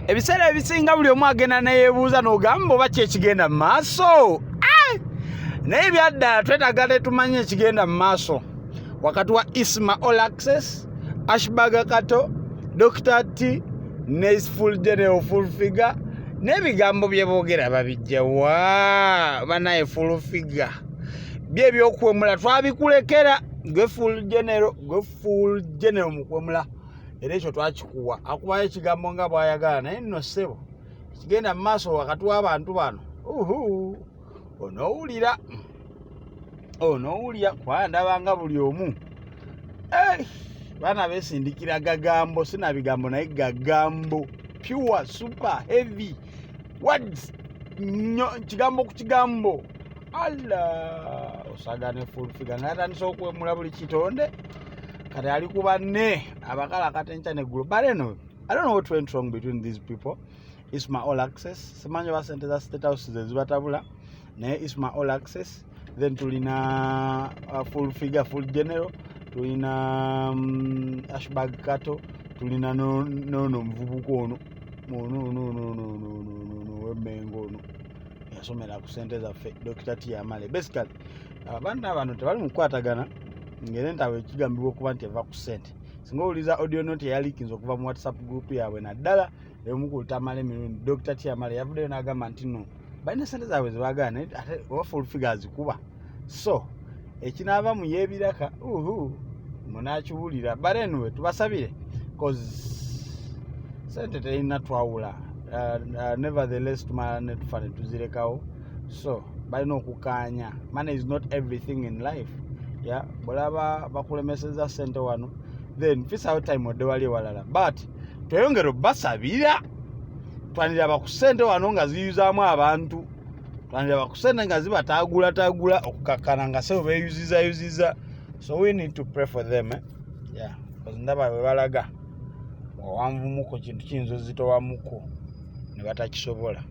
ebiseera ebisinga buli omu agenda neyeebuuza n'ogamba oba kyekigenda mu maaso. Naye byadda twetaaga tetumanye ekigenda mu maaso wakati wa Isma All Access, Ashbaga Kato, Dr. T, ne Full General Full Figure, n'ebigambo bye boogera babijja wa banaye Full Figure. Bye ebyokwemula twabikulekera gwe Full General mu kwemula. Era ekyo twakikuwa akubayo ekigambo nga bw'ayagala naye nno ssebo kigenda mu maaso wakati w'abantu bano. Onoowulira kuba ndabanga buli omu baana beesindikira gagambo, sina bigambo naye gagambo pure super heavy words, kigambo ku kigambo. Osagane Full Figure nga yatandise okwemula buli kitonde kati ali ku banne abakala katencha neggulo. But anyway, I don't know what went wrong between these people. Isma All Access simanyi ba sente za State House zibatabula naye Isma All Access, then tulina Full Figure Full General, tulina Ashbag Kato, tulina no mvubuko ono wemmengo ono yasomera ku sente zaffe Dr. T Amale. Basically abantu abano tebali mu kukwatagana ngere ntawe ekigambibwa okuba nti eva ku sente. Singa owuliza audio note eyalikinza okuva mu WhatsApp group yaabwe naddala emukuta Amale mirundi Dr. T Amale yavuddeyo n'agamba nti no balina sente zaabwe zebagana ate oba Full Figure azikuba. So ekinaava mu yeebiraka munakiwulira. But anyway, tubasabire cause sente terina twawula. Nevertheless tumala ne tufa ne tuzirekawo. So balina okukaanya. Money is not everything in life. Yeah, bolaba bakulemeseza sente wano then fisawo time odde wali walala. But tweyongera basabira twanira bakusente wano nga ziyuzaamu abantu, twanira bakusente nga zibatagula okukakana nga sebo beyuziza. So we need to pray for them. Yeah, because ndaba bwe balaga owanvumuko kintu kiyinza ozitowamuko ne batakisobola.